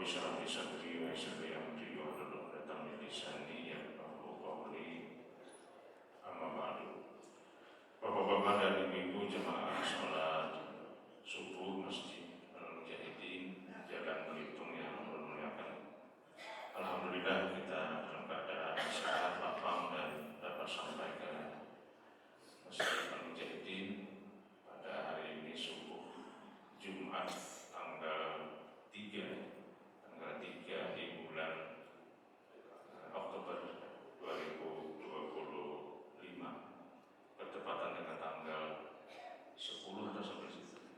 اشرح لي صدري ويسر لي أمري واحلل عقدة من lisani yafqahu qawli. Amma ba'du. Bapak-bapak dan ibu-ibu jemaah salat subuh Masjid Al-Mujahidin Jalan Belitung yang memuliakan. Alhamdulillah kita dalam keadaan sehat, lapang dan dapat sampai ke Masjid Al-Mujahidin pada hari ini subuh Jumat tanggal 3 di bulan Oktober 2025 bertepatan dengan tanggal 10 atau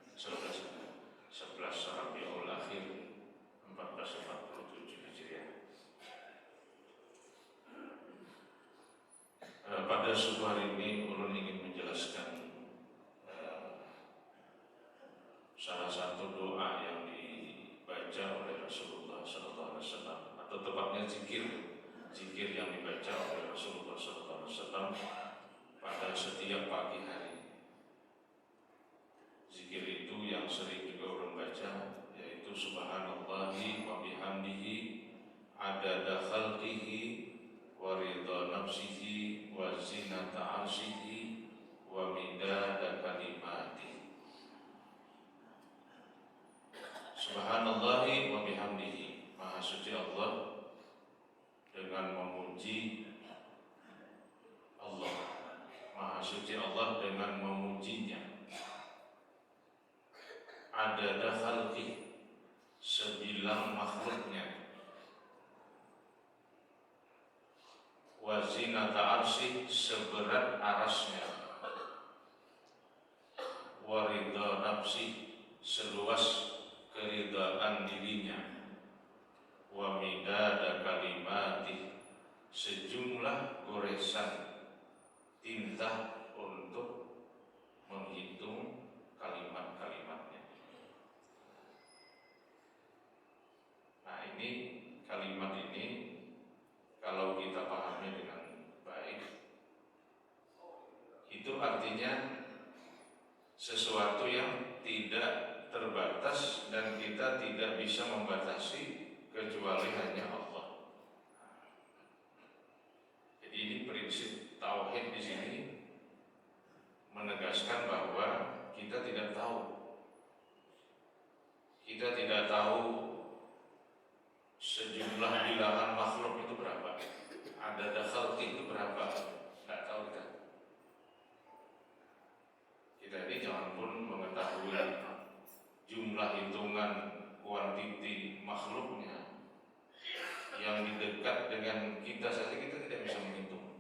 11 Rabiul Akhir 1447 Hijriah. Pada subuh hari ini ulun ingin menjelaskan salah satu doa yang dibaca oleh Rasulullah SAW, atau tepatnya zikir yang dibaca oleh Rasulullah SAW pada setiap pagi hari. Zikir itu yang sering juga orang baca, yaitu Subhanallahi wa bihamdihi adada khalqihi wa ridha nafsihi wa zinata arsyihi wa midada kalimatihi. Subhanallahi wa bihamdihi, Maha suci Allah dengan memuji Allah, Maha suci Allah dengan memujinya. Adada khalqi, sebilang makhluknya. Wa zinata arsy, seberat arasnya. Wa ridha nafsi, seluas keridhaan dirinya. Wa midada kalimati, sejumlah goresan tinta untuk menghitung kalimat-kalimatnya. Nah, ini kalimat ini kalau kita pahami dengan baik, itu artinya sesuatu yang tidak terbatas dan kita tidak bisa membatasi kecuali hanya Allah. Jadi ini prinsip tauhid di sini menegaskan bahwa kita tidak tahu sejumlah bilangan makhluk itu berapa, ada khalqi itu berapa, nggak tahu kita. Kita ini jangan pun mengetahui jumlah hitungan kuantiti makhluknya yang dekat dengan kita saja kita tidak bisa menghitung.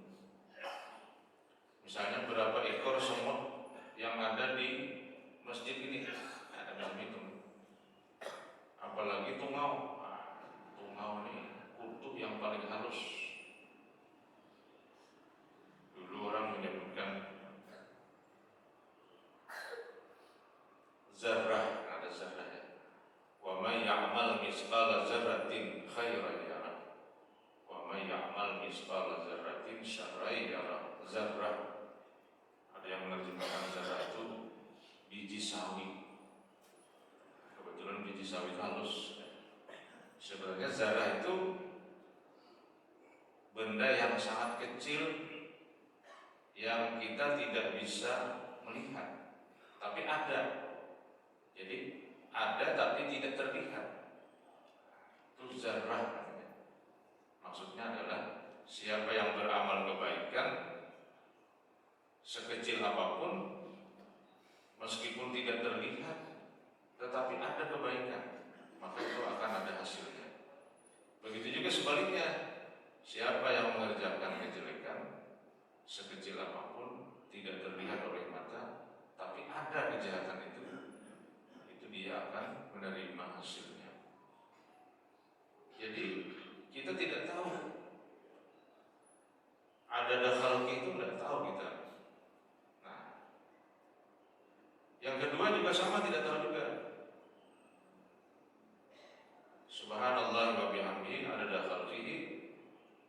Misalnya berapa ekor semut yang ada di masjid ini, tidak bisa menghitung. Apalagi tungau. Tungau ini kutub yang paling halus. Dulu orang menyebutkan zarrah, ada zarrahnya. Wa may ya'mal misqala dzarratin khairan yarah, wa may ya'mal misqala dzarratin syarran yarah. Zarrah, ada yang menerjemahkan zarrah itu biji sawi. Kebetulan biji sawi itu halus. Sebenarnya zarrah itu benda yang sangat kecil yang kita tidak bisa melihat, tapi ada. Jadi ada tapi tidak terlihat. Itu zarrah. Maksudnya adalah siapa yang beramal kebaikan sekecil apapun, meskipun tidak terlihat, tetapi ada kebaikan, maka itu akan ada hasilnya. Begitu juga sebaliknya, siapa yang mengerjakan kejelekan sekecil apapun, tidak terlihat oleh mata, tapi ada kejahatan itu dia akan menerima hasilnya. Jadi kita tidak tahu. Ada khalqi itu tidak tahu kita. Nah, yang kedua juga sama, tidak tahu juga. Subhanallah wa bihamdihi adada khalqihi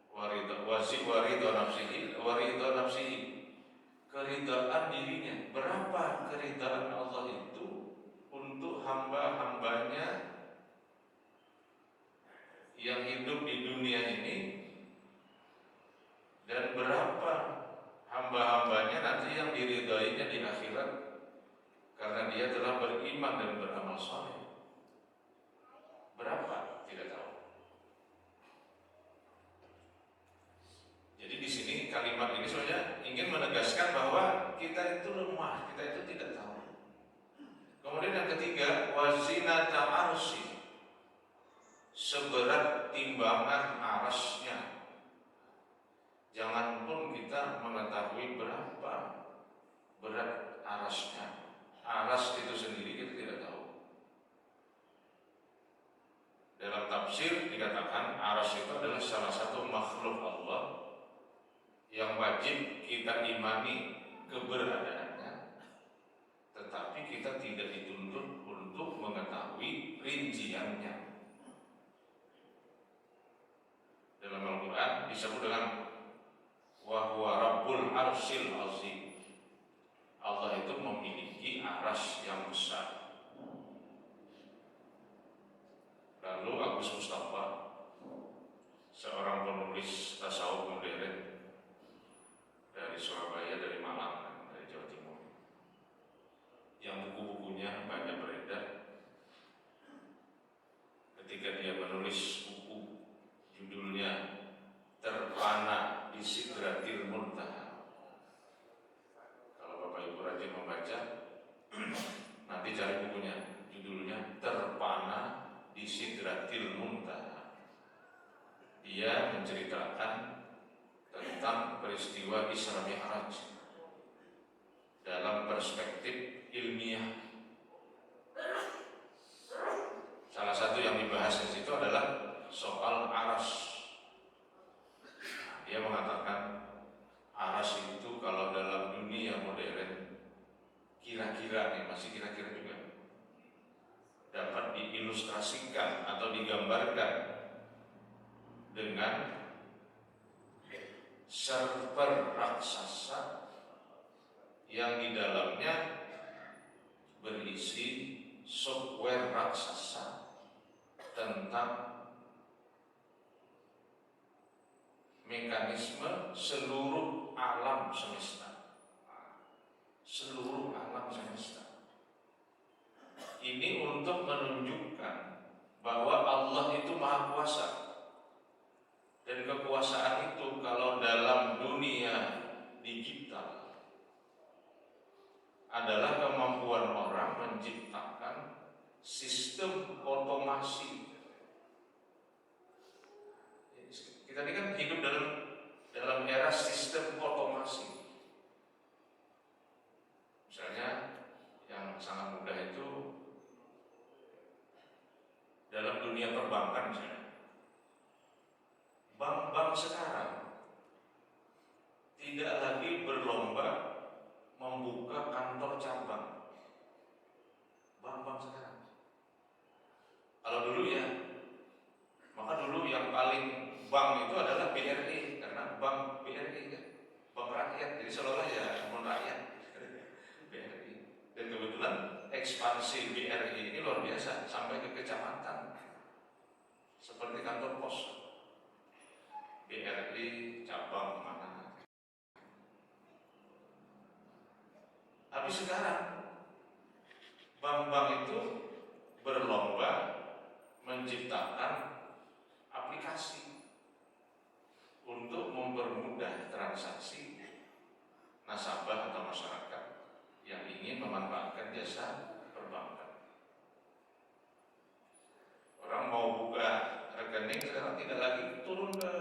wa ridha nafsihi, keridhaan dirinya. Berapa keridhaan Allah itu untuk hamba-hambanya yang hidup di dunia ini dan berapa hamba-hambanya nanti yang diridhoinya di akhirat karena dia telah beriman dan beramal saleh. Berapa? Tidak tahu. Jadi di sini kalimat ini sebenarnya ingin menegaskan bahwa kita itu lemah, kita itu tidak tahu. Kemudian yang ketiga, wazinata arsy, seberat timbangan arasnya. Jangan pun kita mengetahui berapa berat arasnya. Aras itu sendiri kita tidak tahu. Dalam tafsir dikatakan aras itu adalah salah satu makhluk Allah yang wajib kita imani keberadaannya, tetapi kita tidak dituntut untuk mengetahui rinciannya. Dalam Al-Quran disebut dengan wa huwa rabbul arsyil azim. Allah itu memiliki aras yang besar. Lalu Agus Mustafa, seorang penulis tasawuf modern dari Surabaya, dari Malang, dari Jawa Timur, yang buku-bukunya banyak beredar. Ketika dia menulis buku judulnya Terpana di Sidratil Muntaha, kalau Bapak Ibu rajin membaca, nanti cari bukunya, judulnya Terpana di Sidratil Muntaha. Dia menceritakan tentang peristiwa Isra Mi'raj dalam perspektif ilmiah. Salah satu yang dibahas di situ adalah soal aras. Dia mengatakan aras itu kalau dalam dunia modern kira-kira nih, masih kira-kira juga, dapat diilustrasikan atau digambarkan dengan server raksasa yang di dalamnya berisi software raksasa tentang mekanisme seluruh alam semesta. Seluruh alam semesta. Ini untuk menunjukkan bahwa Allah itu Maha Kuasa. Dan kekuasaan itu kalau dalam dunia digital adalah kemampuan orang menciptakan sistem otomasi. Kita ini kan hidup dalam era sistem otomasi. Misalnya yang sangat mudah itu dalam dunia perbankan misalnya. Bank-bank sekarang tidak lagi berlomba membuka kantor cabang. Bank-bank sekarang. Kalau dulu ya, maka dulu yang paling bank itu adalah BRI, karena bank BRI kan, bank rakyat, jadi seolah-olah ya non rakyat. BRI. Dan kebetulan ekspansi BRI ini luar biasa sampai ke kecamatan, seperti kantor pos. BRI cabang mana? Tapi sekarang bank-bank itu berlomba menciptakan aplikasi untuk mempermudah transaksi nasabah atau masyarakat yang ingin memanfaatkan jasa perbankan. Orang mau buka rekening sekarang tidak lagi turun ke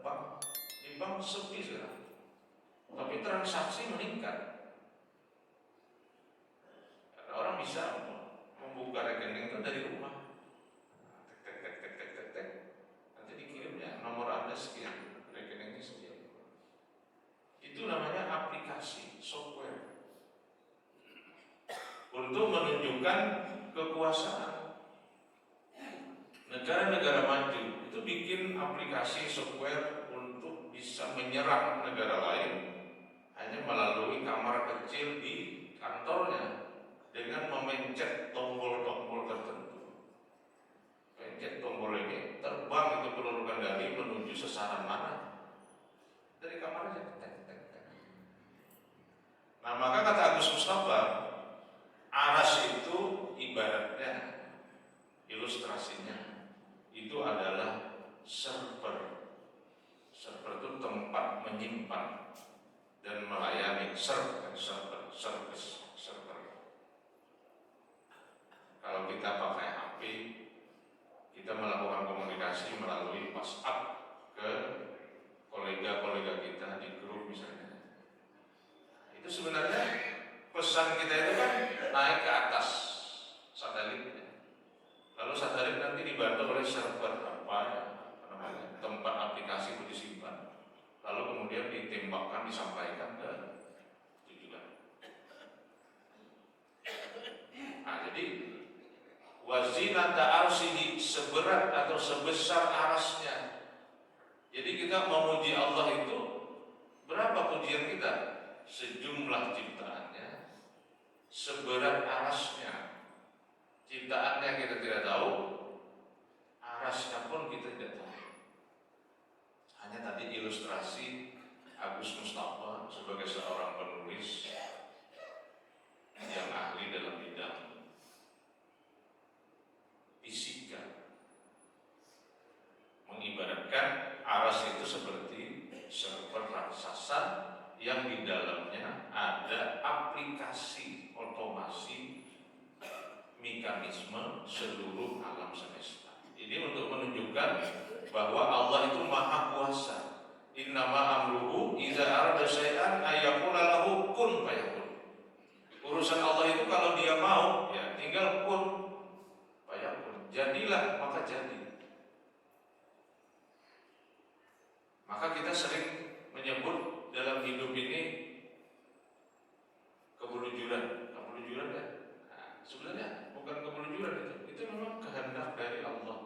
bank. Di bank sepi sekarang, tapi transaksi meningkat. Karena orang bisa membuka rekening itu dari rumah. Tek. Nanti dikirimnya nomor Anda sekian, rekeningnya sekian. Itu namanya aplikasi software untuk menunjukkan kekuasaan. Negara-negara maju itu bikin aplikasi software untuk bisa menyerang negara lain hanya melalui kamar kecil di kantornya dengan memencet tombol-tombol tertentu. pencet tombol ini, terbang itu peluru kendali menuju sasaran mana? Dari kamar aja. Nah, maka kata Agus Mustafa, aras itu ibaratnya, ilustrasinya itu adalah server. Server itu tempat menyimpan dan melayani server. Kalau kita pakai HP, kita melakukan komunikasi melalui WhatsApp ke kolega-kolega kita di grup misalnya. Itu sebenarnya pesan kita itu kan naik ke atas satelitnya. Lalu satelit nanti dibantu oleh server tempat aplikasi itu disimpan. Lalu kemudian ditembakkan, disampaikan ke tujuan. Nah, jadi wazinata arsihi, seberat atau sebesar arasnya. Jadi kita memuji Allah itu berapa pujian kita? Sejumlah ciptaannya, seberat arasnya. Ciptaannya kita tidak tahu, arasnya pun kita tidak tahu. Hanya tadi ilustrasi Agus Mustafa sebagai seorang penulis yang ahli dalam bidang fisika, mengibaratkan aras itu seperti server raksasa yang di dalamnya ada aplikasi otomasi mekanisme seluruh alam semesta. Ini untuk menunjukkan bahwa Allah itu maha kuasa. Innama amruhu idza arada syai'an ayyaqula lahu kun fayakun. Urusan Allah itu kalau dia mau, ya tinggal kun fayakun. Jadilah, maka jadi. Maka kita sering menyebut dalam hidup ini kebelujuran kan? Nah, sebenarnya bukan kebelujuran itu memang kehendak dari Allah.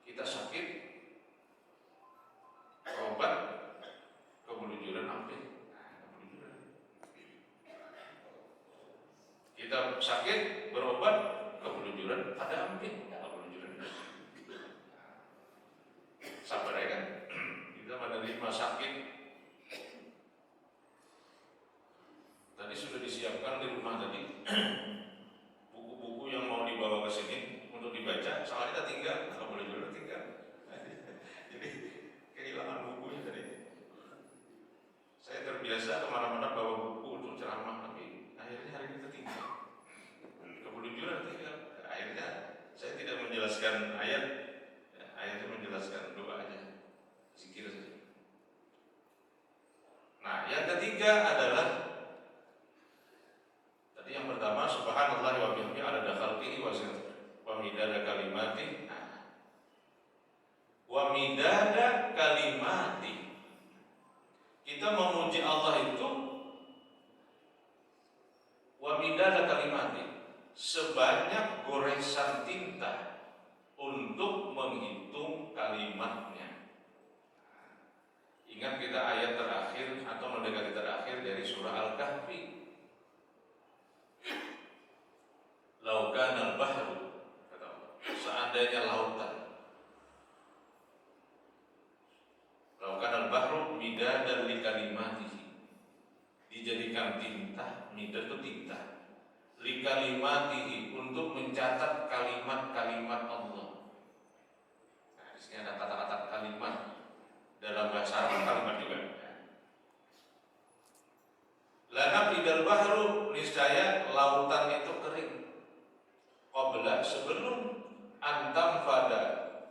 Kita sakit, berobat, kebelujuran apa? Kebelujuran. Kita sakit, berobat, kebelujuran ada ampin, kebelujuran. Sabar ya kan? Kita menerima sakit. Tadi sudah disiapkan di rumah tadi buku-buku yang mau dibawa ke sini untuk dibaca. Soalnya kita tinggal, nggak boleh juga tinggal. Jadi kehilangan bukunya tadi. Saya terbiasa kemana-mana bawa buku untuk ceramah, tapi akhirnya hari ini tertinggal. Kebelujuran tinggal. Akhirnya saya tidak menjelaskan ayat. Ayatnya menjelaskan doa aja, zikir saja. Nah, yang ketiga adalah tadi yang pertama subhanallah wa bihamdihi adada khalqihi wa midada kalimati. Wa midada kalimati. Kita memuji Allah itu wa midada kalimati, sebanyak goresan tinta untuk menghitung kalimatnya. Ingat kita ayat terakhir atau mendekati terakhir dari surah Al-Kahfi. Laukanal bahru, kata Allah, seandainya lautan. Laukanal bahru midadan li kalimatihi, dijadikan tinta, midad itu tinta, li kalimatihi, untuk mencatat kalimat-kalimat Allah. Nah, di sini ada kata-kata kalimat. Dalam bahasa Arab kalimat juga. Lanafidal bahru, niscaya lautan itu kering. Qabla, sebelum antam fada,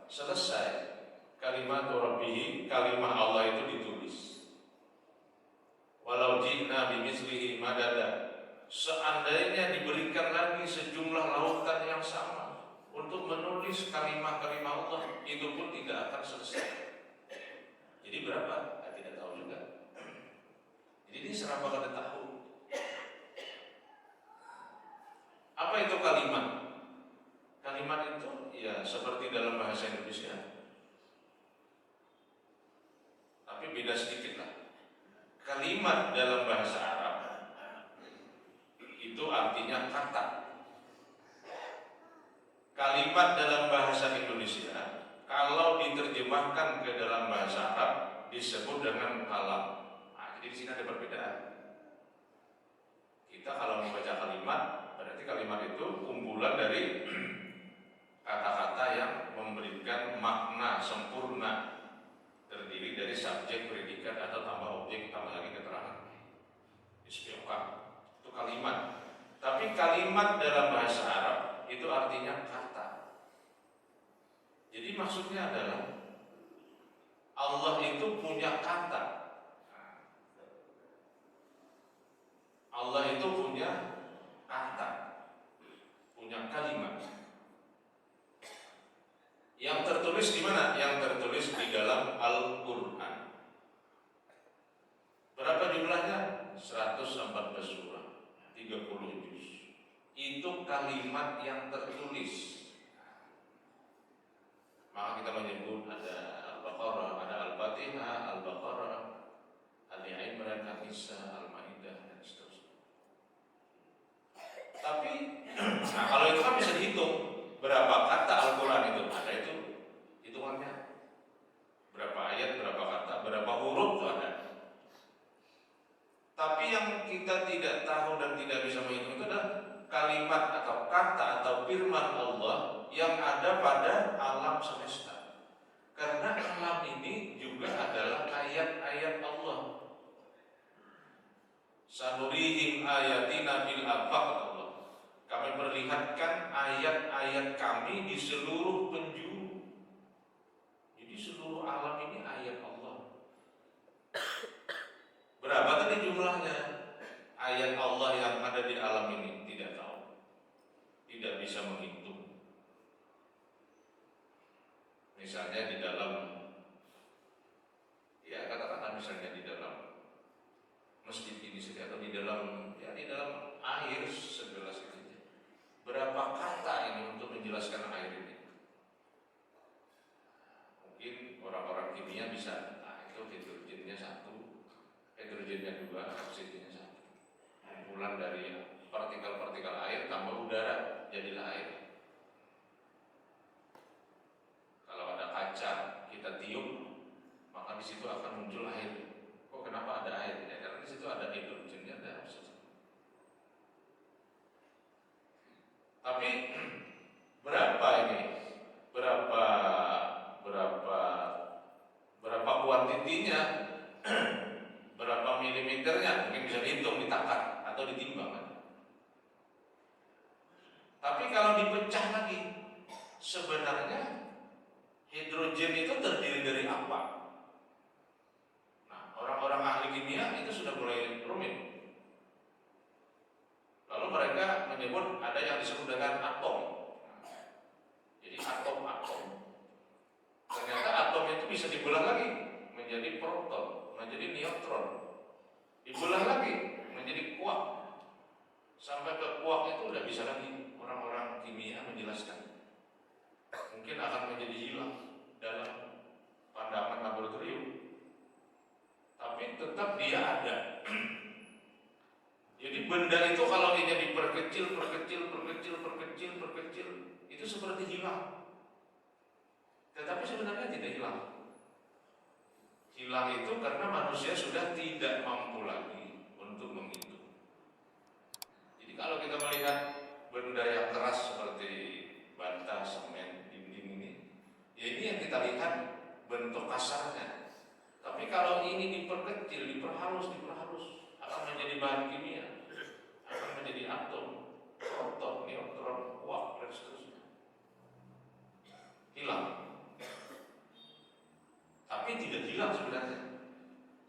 selesai kalimat Rabbihi, kalimat Allah itu ditulis. Walau ji'na bimislihi madada, seandainya diberikan lagi sejumlah lautan yang sama untuk menulis kalimat-kalimat Allah, itu pun tidak akan selesai. Jadi berapa? Tidak tahu juga. Jadi ini serba kada tahu. Apa itu kalimat? Kalimat itu ya seperti dalam bahasa Indonesia, tapi beda sedikit lah. Kalimat dalam bahasa Arab itu artinya kata. kalimat dalam bahasa Indonesia kalau diterjemahkan ke dalam bahasa Arab disebut dengan kalam. Nah, jadi di sini ada perbedaan. Kita kalau membaca kalimat, berarti kalimat itu kumpulan dari kata-kata yang memberikan makna sempurna, terdiri dari subjek, predikat atau tambah objek, tambah lagi keterangan. Istiqam itu kalimat. Tapi kalimat dalam bahasa Arab itu artinya kata. Jadi maksudnya adalah Allah itu punya kata. Allah itu punya kata, punya kalimat. Yang tertulis di mana? Yang tertulis di dalam Al-Quran. Berapa jumlahnya? 114 surah, 30 juz. Itu kalimat yang tertulis. Maka kita menyebut ada Al-Baqarah, ada Al-Fatihah, Al-Baqarah, Ali Imran, An-Nisa, Al-Maidah, dan seterusnya. Tapi, nah kalau itu kan bisa dihitung berapa kata Al-Quran itu. Ada itu hitungannya. Berapa ayat, berapa kata, berapa huruf itu ada. Tapi yang kita tidak tahu dan tidak bisa menghitung itu adalah kalimat atau kata atau firman Allah yang ada pada alam semesta. Karena alam ini juga adalah ayat-ayat Allah. Sanurihim ayatina bil afaq, Allah. Kami perlihatkan ayat-ayat kami di seluruh penjuru. Jadi seluruh alam ini ayat Allah. Berapa tadi jumlahnya? Ayat Allah yang ada di alam ini tidak tahu, tidak bisa menghitung. Misalnya di dalam, ya katakanlah misalnya di dalam masjid ini saja, atau di dalam, ya di dalam air segelas ini, berapa kata ini untuk menjelaskan air ini? Mungkin orang-orang kimia bisa, nah itu hidrogennya 1, hidrogennya 2, oksigennya 1. Kumpulan dari partikel-partikel air tambah udara jadilah air. Kalau ada kaca kita tiup, maka di situ akan muncul air. Kok kenapa ada air? Ya, karena di situ ada hidrogennya, ada oksigen. Tapi berapa ini? Berapa kuantitinya? Berapa milimeternya? Mungkin bisa dihitung, ditakar atau ditimbang. Tapi kalau dipecah lagi, sebenarnya hidrogen itu terdiri dari apa? Nah, orang-orang ahli kimia itu sudah mulai rumit. Lalu mereka menyebut ada yang disebut dengan atom. Jadi atom-atom. Ternyata atom itu bisa dibelah lagi menjadi proton, menjadi neutron. Dibelah lagi menjadi kuark. Sampai ke kuark itu udah bisa lagi orang-orang kimia menjelaskan. Mungkin akan menjadi hilang dalam pandangan laboratorium. Tapi tetap dia ada. Jadi benda itu kalau dia diperkecil, itu seperti hilang. Tetapi sebenarnya tidak hilang. Hilang itu karena manusia sudah tidak mampu lagi untuk menghitung. Jadi kalau kita melihat benda yang keras seperti bata, semen, dinding ini, ya ini yang kita lihat bentuk kasarnya. Tapi kalau ini diperkecil, diperhalus, akan menjadi bahan kimia, akan menjadi atom, proton, neutron, kuark, dan seterusnya. Hilang. Tapi tidak hilang sebenarnya.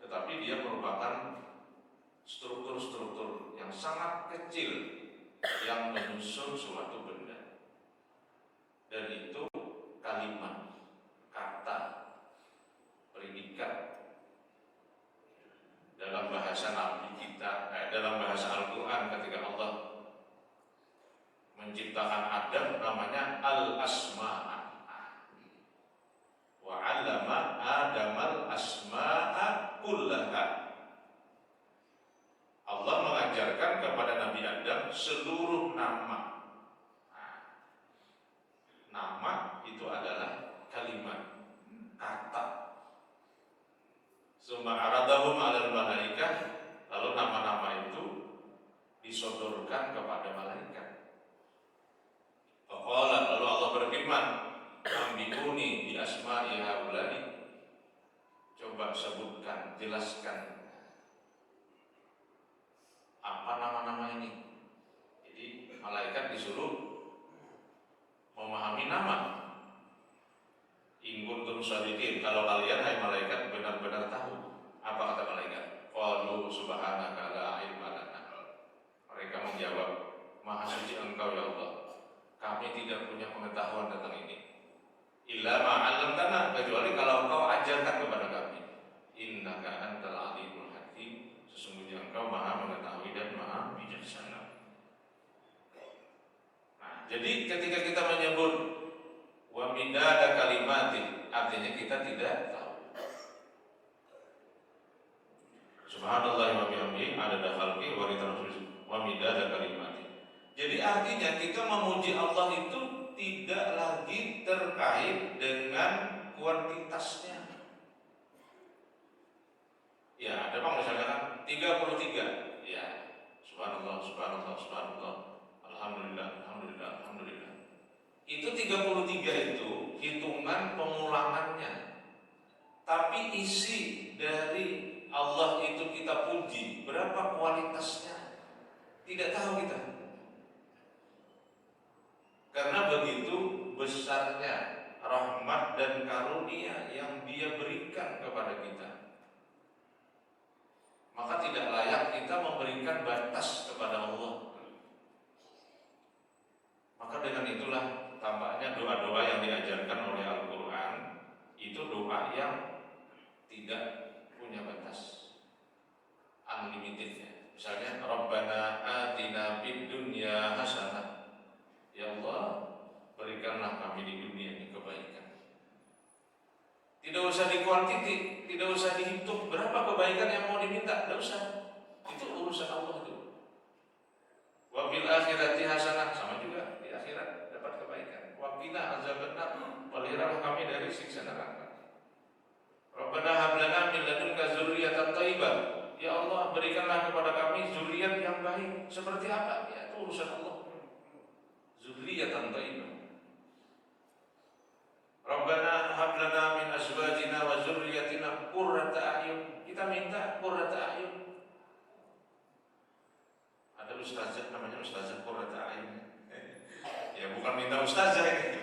Tetapi dia merupakan struktur-struktur yang sangat kecil yang menyusun suatu benda. Dan itu kalimat, kata, predikat. Dalam bahasa Nabi kita, dalam bahasa Al-Quran ketika Allah menciptakan Adam, namanya Al-Asma'a. Wa 'allama Adamal asma'a kullaha. Allah mengajarkan kepada Nabi Adam seluruh nama. coba sebutkan, jelaskan apa nama-nama ini. Jadi malaikat disuruh memahami nama. In kuntum shadiqin, kalau kalian hai malaikat benar-benar tahu. Apa kata malaikat? Qalu subhanaka la ilma lana. Mereka menjawab, Maha suci Engkau ya Allah, kami tidak punya pengetahuan tentang ini. Illa ma 'allamtana, kecuali kalau Engkau ajarkan kepada kami. Innaka antal alimul hakim, sesungguhnya Engkau Maha mengetahui dan Maha bijaksana. Nah, jadi ketika kita menyebut wa midada kalimatin, artinya kita tidak tahu. Subhanallah wa bihamdihi adada khalqi wa ridha nafsihi wa midada kalimatin. Jadi artinya kita memuji Allah itu tidak lagi terkait dengan kuantitasnya. Ya, ada bang misalnya kan 33. Ya, subhanallah, subhanallah, subhanallah, alhamdulillah, alhamdulillah, alhamdulillah. Itu 33 itu hitungan pengulangannya. Tapi isi dari Allah itu kita puji, berapa kualitasnya? Tidak tahu kita. Karena begitu besarnya rahmat dan karunia yang Dia berikan kepada kita, maka tidak layak kita memberikan batas kepada Allah. Maka dengan itulah tampaknya doa-doa yang diajarkan oleh Al-Quran itu doa yang tidak punya batas, unlimitednya. Misalnya Rabbana atina fid dunya hasanah, ya Allah berikanlah kami di dunia ini kebaikan. Tidak usah dikuantiti, tidak usah dihitung berapa kebaikan yang mau diminta, tidak usah. Itu urusan Allah itu. Wa bil akhirati hasanah, sama juga di akhirat dapat kebaikan. Wa qina azabannar, peliharalah kami dari siksa neraka. Rabbana hab lana min ladunka dzurriyyatan thayyibah, ya Allah berikanlah kepada kami zuriat yang baik. Seperti apa? Ya itu urusan Allah. Dzurriyyatan thayyibah. Rabbana hab lana min azwajina wa dzurriyyatina qurrata a'yun. Kita minta qurrata a'yun. Ada ustazah namanya ustazah qurrata a'yun. Ya bukan minta ustazah ini.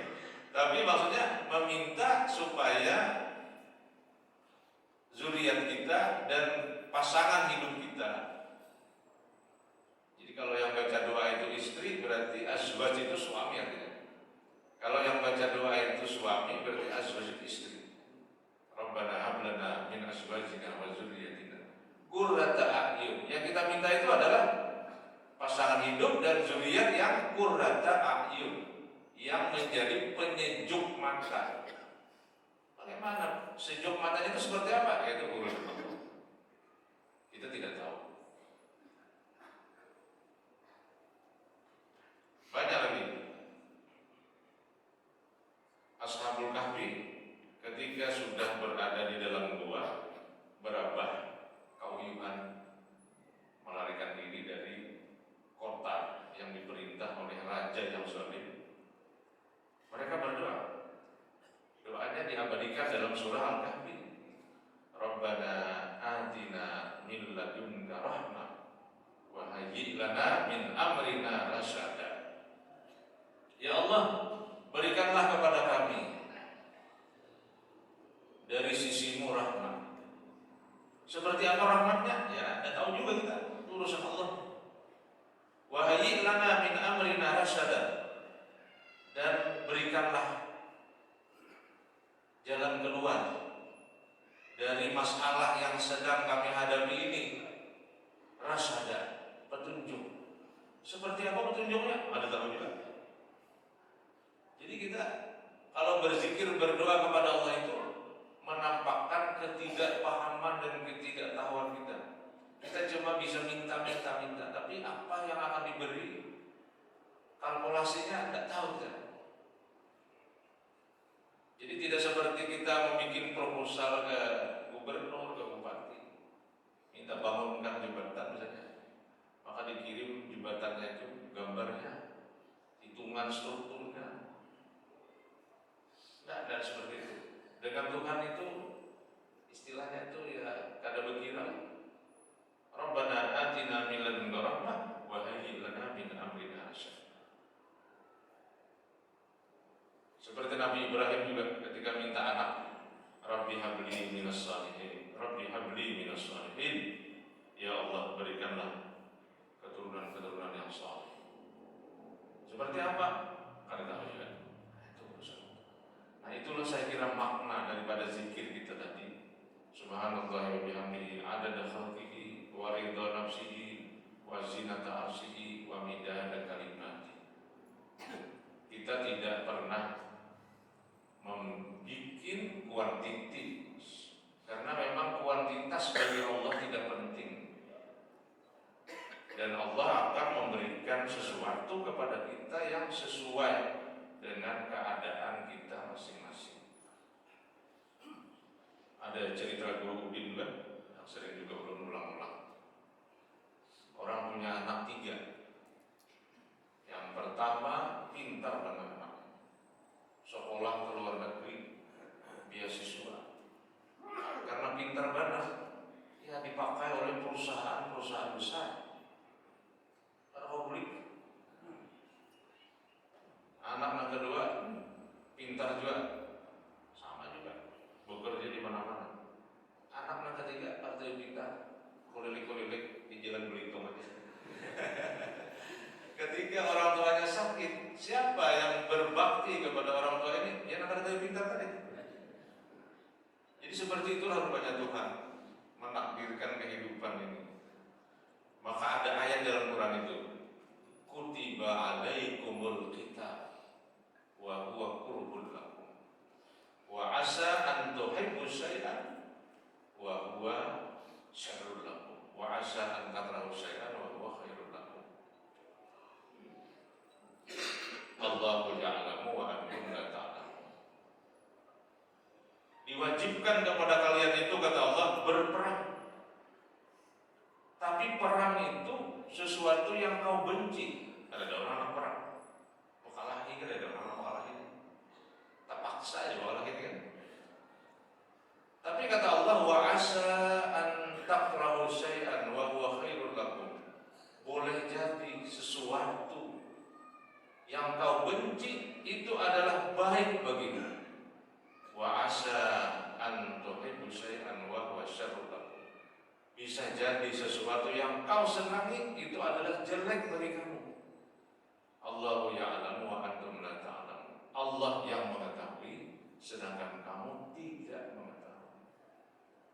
Tapi maksudnya meminta supaya zuriat kita dan pasangan hidup kita. Jadi kalau yang baca doa itu istri, berarti azwaj itu suami artinya. Kalau yang baca doa itu suami, berarti azwaj itu istri. Rabbana hab lana min azwajina wa dzurriyyatina qurrata a'yun. Yang kita minta itu adalah pasangan hidup dan zuriat yang qurrata a'yun, yang menjadi penyejuk mata. Bagaimana sejuk matanya itu seperti apa? Itu urusan Allah. Kita tidak tahu. Banyak lagi. Ashabul Kahfi ketika sudah berada di dalam gua, berapa kauyuhan melarikan diri dari kota yang diperintah oleh raja yang zalim. Mereka berdoa. Doanya diabadikan dalam surah Al-Kahfi. Rabbana atina min ladunka rahmah wa hayyi' lana min amrina rasyada. Ya Allah, berikanlah kepada kami dari sisimu rahmat. Seperti apa rahmatnya? Ya, tidak tahu juga kita. Urusan Allah. Wa hayyi' lana min amrina rasyada. Dan berikanlah jalan keluar dari masalah yang sedang kami hadapi ini. Rasyada, petunjuk. Seperti apa petunjuknya? Ada tahu juga. Jadi kita kalau berzikir berdoa kepada Allah itu menampakkan ketidakpahaman dan ketidaktahuan kita. Kita cuma bisa minta, tapi apa yang akan diberi, kalkulasinya tidak tahu kita. Jadi tidak seperti kita membuat proposal ke gubernur, ke bupati, minta bangunkan jembatan misalnya, maka dikirim jembatannya itu gambarnya, hitungan strukturnya. Tidak seperti itu. Dengan Subhanallah wa bihamdihi adada khalqihi wa ridha nafsihi wa zinata arsyihi wa midada kalimati. Kita tidak pernah membuat kuantitas, karena memang kuantitas bagi Allah tidak penting, dan Allah akan memberikan sesuatu kepada kita yang sesuai dengan keadaan kita masing-masing. Ada cerita Guru Udin kan, yang sering juga berulang-ulang. Orang punya anak 3. Yang pertama pintar banget, sekolah ke luar negeri, beasiswa. Karena pintar banget, ya dipakai oleh perusahaan-perusahaan besar. Publik. Anak yang kedua pintar juga, sama juga, bekerja di mana-mana. Anak yang ketiga partai pintar, kulilik-kulilik di jalan Belitung aja. Ketika orang tuanya sakit, siapa yang berbakti kepada orang tua ini? Ya anak ketiga pintar tadi. Jadi seperti itulah rupanya Tuhan menakdirkan kehidupan ini. Maka ada ayat dalam Quran itu, kutiba alaikumul kitab wa huwa kurhul lakum wa asa an tuhibbu syai'an wa huwa syarrul lakum wa asa an takrahu syai'an wa huwa khairul lakum. Allahu ya'lamu wa antum la ta'lamun. Diwajibkan kepada kalian itu, kata Allah, berperang. Tapi perang itu sesuatu yang kau benci. Ada orang perang, mau kalah ini, ada orang mau kalah ini, tak paksa aja mau kalah ini kan. Tapi kata Allah, wa asa an takrahu syai'an wa huwa khairul lakum. Boleh jadi sesuatu yang kau benci itu adalah baik bagimu. Wa asa an tuhibbu syai'an wa huwa syarrul lakum. Bisa jadi sesuatu yang kau senangi itu adalah jelek bagi kamu. Allahu ya'lamu wa antum la ta'lamun. Allah yang mengetahui, sedangkan kamu tidak mengetahui.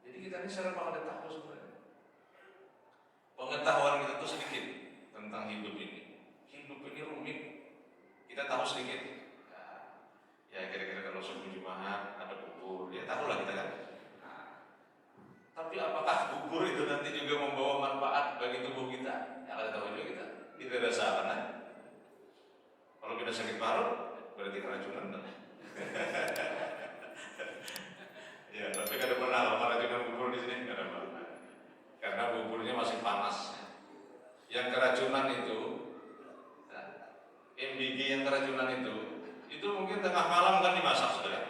Jadi kita ini secara pengetahuan sebenarnya. Pengetahuan kita itu sedikit tentang hidup ini. Hidup ini rumit. Kita tahu sedikit. Ya kira-kira kalau subuh Jumat ada kubur, ya tahu lah kita kan. Tapi apakah bubur itu nanti juga membawa manfaat bagi tubuh kita? Ya, kita tahu juga kita tidak ada sana. Kalau kita sakit paru, berarti keracunan. Ya, tapi kada pernah keracunan bubur di sini, kada pernah. Karena buburnya masih panas. Yang keracunan itu, MBG yang keracunan itu mungkin tengah malam kan dimasak sudah.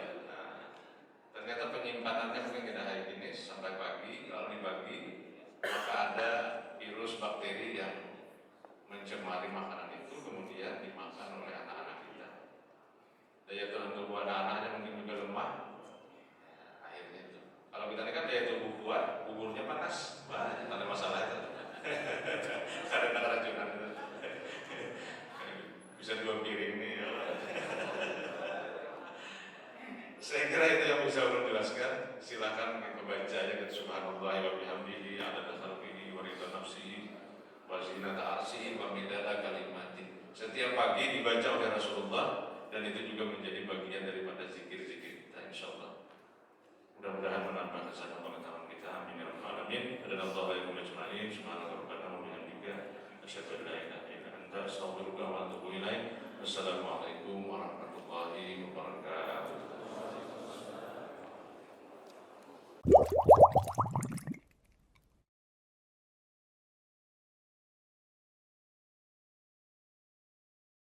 Ternyata penyimpanannya mungkin tidak higienis sampai pagi. Kalau dibagi, maka ada virus bakteri yang mencemari makanan itu, kemudian dimakan oleh anak-anak kita. Daya tahan tubuh anak-anaknya mungkin juga lemah. Akhirnya itu. Kalau kita ini kan daya tubuh kuat, buburnya panas, banyak ada masalah itu. Karena keracunan itu. Bisa 2 piring nih. Saya kira itu yang bisa ulun jelaskan. Silakan membaca ayat subhanallah wa bihamdihi adada khalqihi wa ridha nafsihi wa zinata arsyihi wa midada kalimati. Setiap pagi dibaca oleh Rasulullah, dan itu juga menjadi bagian daripada zikir-zikir kita insyaallah. Mudah-mudahan menambah kesadaran pengetahuan kita. Amin ya rabbal alamin. Adallahu alaikum ajma'in. Subhanallah wa bihamdika asyhadu an la ilaha illa anta astaghfiruka wa atubu ilaik. Wassalamualaikum warahmatullahi wabarakatuh.